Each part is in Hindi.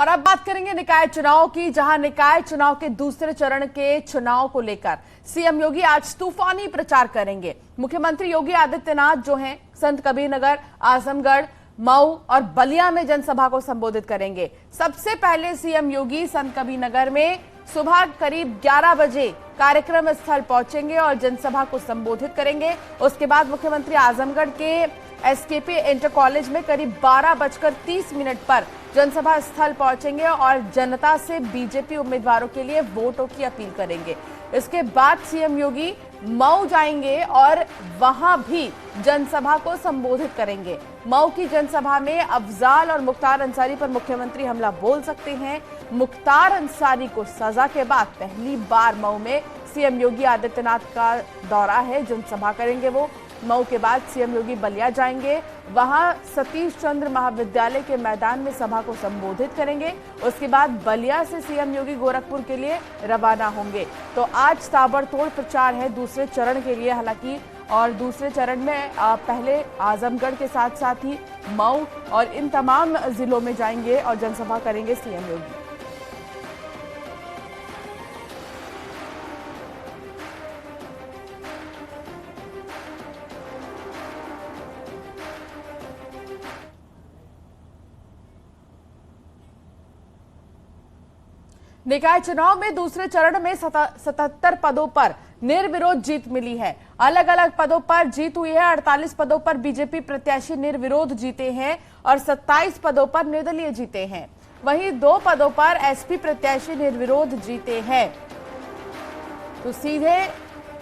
और अब बात करेंगे निकाय चुनाव की, जहां निकाय चुनाव के दूसरे चरण के चुनाव को लेकर सीएम योगी आज तूफानी प्रचार करेंगे। मुख्यमंत्री योगी आदित्यनाथ जो हैं संत कबीरनगर, आजमगढ़, मऊ और बलिया में जनसभा को संबोधित करेंगे। सबसे पहले सीएम योगी संत कबीरनगर में सुबह करीब 11 बजे कार्यक्रम स्थल पहुंचेंगे और जनसभा को संबोधित करेंगे। उसके बाद मुख्यमंत्री आजमगढ़ के एसकेपी इंटर कॉलेज में करीब 12:30 पर जनसभा स्थल पहुंचेंगे और जनता से बीजेपी उम्मीदवारों के लिए वोटों की अपील करेंगे। इसके बाद सीएम योगी मऊ जाएंगे और वहां भी जनसभा को संबोधित करेंगे। मऊ की जनसभा में अफजाल और मुख्तार अंसारी पर मुख्यमंत्री हमला बोल सकते हैं। मुख्तार अंसारी को सजा के बाद पहली बार मऊ में सीएम योगी आदित्यनाथ का दौरा है, जनसभा करेंगे वो। मऊ के बाद सीएम योगी बलिया जाएंगे, वहां सतीश चंद्र महाविद्यालय के मैदान में सभा को संबोधित करेंगे। उसके बाद बलिया से सीएम योगी गोरखपुर के लिए रवाना होंगे। तो आज ताबड़तोड़ प्रचार है दूसरे चरण के लिए हालांकि, और दूसरे चरण में पहले आजमगढ़ के साथ साथ ही मऊ और इन तमाम जिलों में जाएंगे और जनसभा करेंगे सीएम योगी। निकाय चुनाव में दूसरे चरण में 77 पदों पर निर्विरोध जीत मिली है। अलग अलग पदों पर जीत हुई है। 48 पदों पर बीजेपी प्रत्याशी निर्विरोध जीते हैं और 27 पदों पर निर्दलीय जीते हैं। वहीं 2 पदों पर एसपी प्रत्याशी निर्विरोध जीते हैं। तो सीधे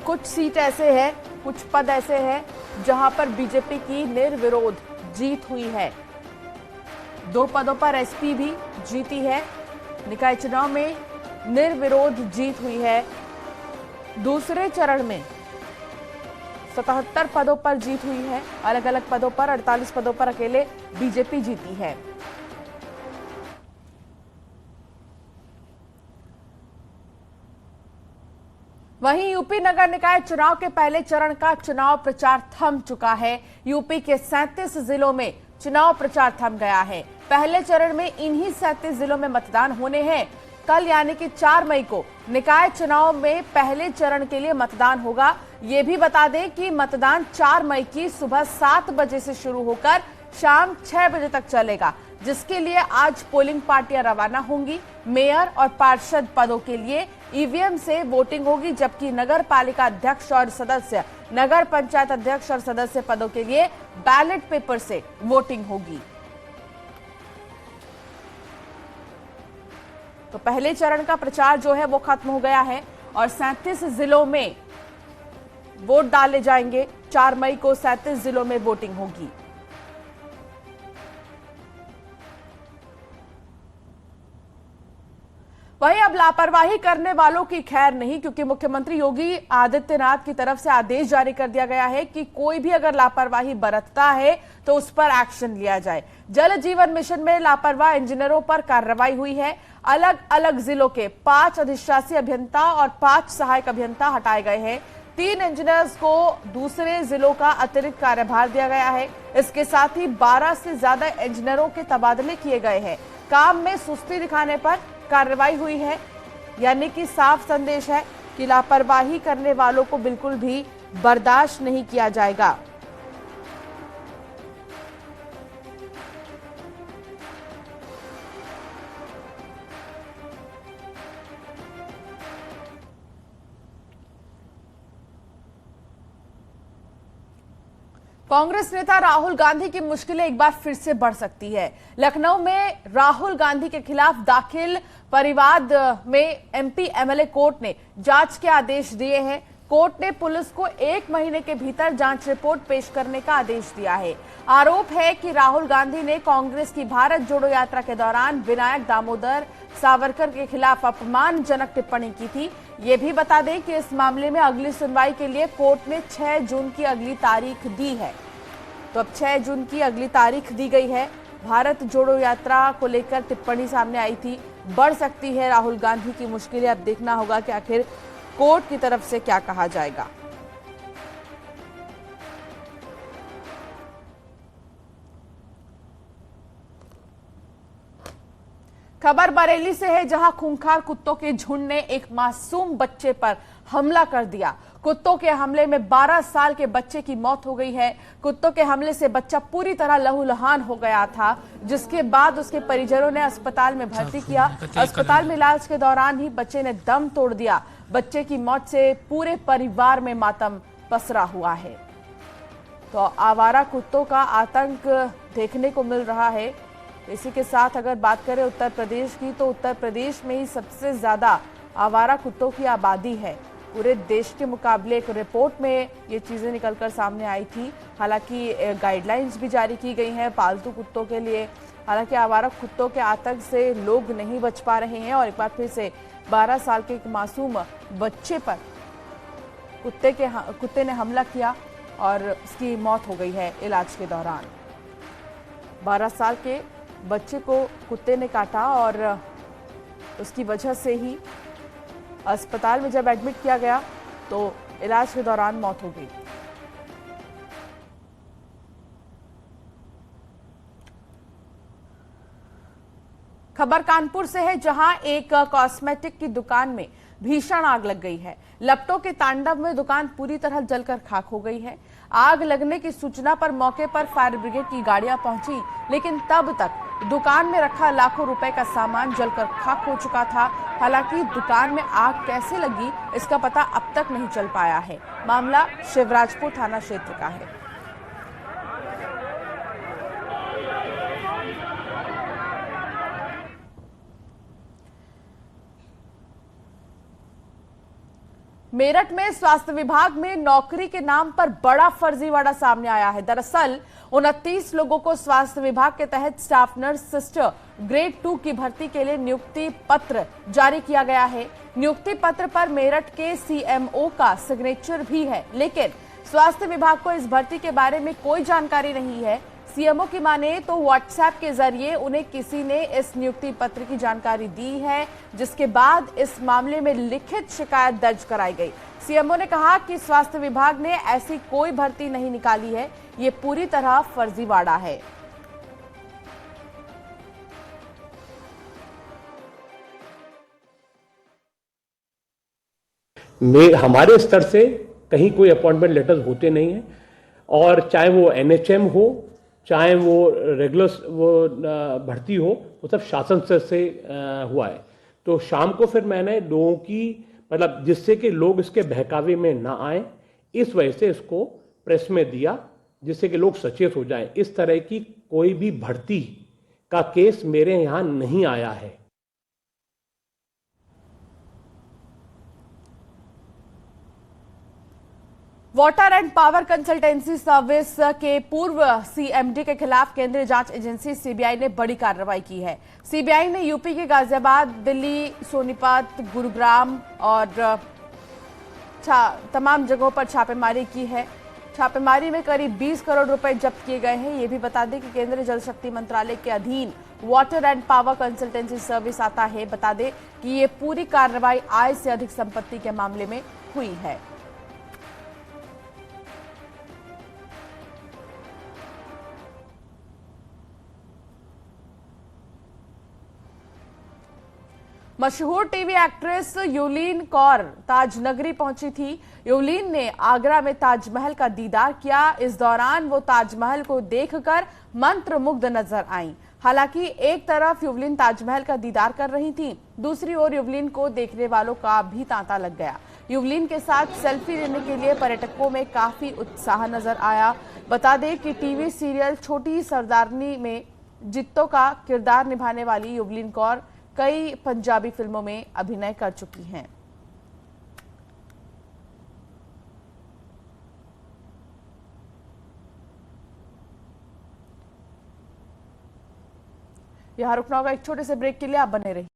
कुछ सीट ऐसे है, कुछ पद ऐसे हैं जहां पर बीजेपी की निर्विरोध जीत हुई है। 2 पदों पर एसपी भी जीती है। निकाय चुनाव में निर्विरोध जीत हुई है। दूसरे चरण में 77 पदों पर जीत हुई है। अलग अलग पदों पर 48 पदों पर अकेले बीजेपी जीती है। वहीं यूपी नगर निकाय चुनाव के पहले चरण का चुनाव प्रचार थम चुका है। यूपी के 37 जिलों में चुनाव प्रचार थम गया है। पहले चरण में इन्हीं 37 जिलों में मतदान होने हैं। कल यानी कि 4 मई को निकाय चुनाव में पहले चरण के लिए मतदान होगा। ये भी बता दें कि मतदान 4 मई की सुबह 7 बजे से शुरू होकर शाम 6 बजे तक चलेगा, जिसके लिए आज पोलिंग पार्टियां रवाना होंगी। मेयर और पार्षद पदों के लिए ईवीएम से वोटिंग होगी, जबकि नगर पालिका अध्यक्ष और सदस्य, नगर पंचायत अध्यक्ष और सदस्य पदों के लिए बैलेट पेपर से वोटिंग होगी। तो पहले चरण का प्रचार जो है वो खत्म हो गया है और 37 जिलों में वोट डाले जाएंगे। 4 मई को 37 जिलों में वोटिंग होगी। वहीं अब लापरवाही करने वालों की खैर नहीं, क्योंकि मुख्यमंत्री योगी आदित्यनाथ की तरफ से आदेश जारी कर दिया गया है कि कोई भी अगर लापरवाही बरतता है तो उस पर एक्शन लिया जाए। जल जीवन मिशन में लापरवाह इंजीनियरों पर कार्रवाई हुई है। अलग अलग जिलों के 5 अधिशासी अभियंता और 5 सहायक अभियंता हटाए गए हैं। 3 इंजीनियर्स को दूसरे जिलों का अतिरिक्त कार्यभार दिया गया है। इसके साथ ही 12 से ज्यादा इंजीनियरों के तबादले किए गए हैं। काम में सुस्ती दिखाने पर कार्रवाई हुई है, यानी कि साफ संदेश है कि लापरवाही करने वालों को बिल्कुल भी बर्दाश्त नहीं किया जाएगा। कांग्रेस नेता राहुल गांधी की मुश्किलें एक बार फिर से बढ़ सकती है। लखनऊ में राहुल गांधी के खिलाफ दाखिल परिवाद में एमपी एमएलए कोर्ट ने जांच के आदेश दिए हैं। कोर्ट ने पुलिस को 1 महीने के भीतर जांच रिपोर्ट पेश करने का आदेश दिया है। आरोप है कि राहुल गांधी ने कांग्रेस की भारत जोड़ो यात्रा के दौरान विनायक दामोदर सावरकर के खिलाफ अपमानजनक टिप्पणी की थी। ये भी बता दें कि इस मामले में अगली सुनवाई के लिए कोर्ट ने 6 जून की अगली तारीख दी है। तो अब 6 जून की अगली तारीख दी गई है। भारत जोड़ो यात्रा को लेकर टिप्पणी सामने आई थी। बढ़ सकती है राहुल गांधी की मुश्किलें। अब देखना होगा कि आखिर कोर्ट की तरफ से क्या कहा जाएगा। खबर बरेली से है, जहां खूंखार कुत्तों के झुंड ने एक मासूम बच्चे पर हमला कर दिया। कुत्तों के हमले में 12 साल के बच्चे की मौत हो गई है। कुत्तों के हमले से बच्चा पूरी तरह लहूलुहान हो गया था, जिसके बाद उसके परिजनों ने अस्पताल में भर्ती किया। अस्पताल में इलाज के दौरान ही बच्चे ने दम तोड़ दिया। बच्चे की मौत से पूरे परिवार में मातम पसरा हुआ है। तो आवारा कुत्तों का आतंक देखने को मिल रहा है। इसी के साथ अगर बात करें उत्तर प्रदेश की, तो उत्तर प्रदेश में ही सबसे ज्यादा आवारा कुत्तों की आबादी है। पूरे देश के मुकाबले एक रिपोर्ट में ये चीजें निकलकर सामने आई थी। हालांकि गाइडलाइंस भी जारी की गई हैं पालतू कुत्तों के लिए। हालांकि आवारा कुत्तों के आतंक से लोग नहीं बच पा रहे हैं और एक बार फिर से 12 साल के एक मासूम बच्चे पर कुत्ते ने हमला किया और उसकी मौत हो गई है इलाज के दौरान। 12 साल के बच्चे को कुत्ते ने काटा और उसकी वजह से ही अस्पताल में जब एडमिट किया गया तो इलाज के दौरान मौत हो गई। खबर कानपुर से है, जहां एक कॉस्मेटिक की दुकान में भीषण आग लग गई है। लपटों के तांडव में दुकान पूरी तरह जलकर खाक हो गई है। आग लगने की सूचना पर मौके पर फायर ब्रिगेड की गाड़ियां पहुंची, लेकिन तब तक दुकान में रखा लाखों रुपए का सामान जलकर खाक हो चुका था। हालांकि दुकान में आग कैसे लगी, इसका पता अब तक नहीं चल पाया है। मामला शिवराजपुर थाना क्षेत्र का है। मेरठ में स्वास्थ्य विभाग में नौकरी के नाम पर बड़ा फर्जीवाड़ा सामने आया है। दरअसल 29 लोगों को स्वास्थ्य विभाग के तहत स्टाफ नर्स सिस्टर ग्रेड 2 की भर्ती के लिए नियुक्ति पत्र जारी किया गया है। नियुक्ति पत्र पर मेरठ के सीएमओ का सिग्नेचर भी है, लेकिन स्वास्थ्य विभाग को इस भर्ती के बारे में कोई जानकारी नहीं है। सीएमओ की माने तो व्हाट्सएप के जरिए उन्हें किसी ने इस नियुक्ति पत्र की जानकारी दी है, जिसके बाद इस मामले में लिखित शिकायत दर्ज कराई गई। सीएमओ ने कहा कि स्वास्थ्य विभाग ने ऐसी कोई भर्ती नहीं निकाली है, ये पूरी तरह फर्जीवाड़ा है। हमारे स्तर से कहीं कोई अपॉइंटमेंट लेटर्स होते नहीं है, और चाहे वो एनएचएम हो, चाहे वो रेगुलर भर्ती हो, वो सब शासन स्तर से हुआ है। तो शाम को फिर मैंने लोगों की, मतलब जिससे कि लोग इसके बहकावे में ना आए, इस वजह से इसको प्रेस में दिया, जिससे कि लोग सचेत हो जाएं। इस तरह की कोई भी भर्ती का केस मेरे यहाँ नहीं आया है। Water and power consultancy service के पूर्व सीएमडी के खिलाफ केंद्रीय जांच एजेंसी सीबीआई ने बड़ी कार्रवाई की है। सीबीआई ने यूपी के गाजियाबाद, दिल्ली, सोनीपत, गुरुग्राम और तमाम जगहों पर छापेमारी की है। छापेमारी में करीब 20 करोड़ रुपए जब्त किए गए हैं। ये भी बता दें कि केंद्रीय जल शक्ति मंत्रालय के अधीन water and power consultancy service आता है। बता दें कि ये पूरी कार्रवाई आय से अधिक संपत्ति के मामले में हुई है। मशहूर टीवी एक्ट्रेस युवलीन कौर ताजनगरी पहुंची थी। युवलीन ने आगरा में ताजमहल का दीदार किया। इस दौरान वो ताजमहल को देखकर मंत्रमुग्ध नजर आईं। हालांकि एक तरफ युवलीन ताजमहल का दीदार कर रही थी, दूसरी ओर युवलीन को देखने वालों का भी तांता लग गया। युवलीन के साथ सेल्फी लेने के लिए पर्यटकों में काफी उत्साह नजर आया। बता दें कि टीवी सीरियल छोटी सरदारनी में जित्तो का किरदार निभाने वाली युवलीन कौर कई पंजाबी फिल्मों में अभिनय कर चुकी हैं। यहां रुकना होगा एक छोटे से ब्रेक के लिए, आप बने रहिए।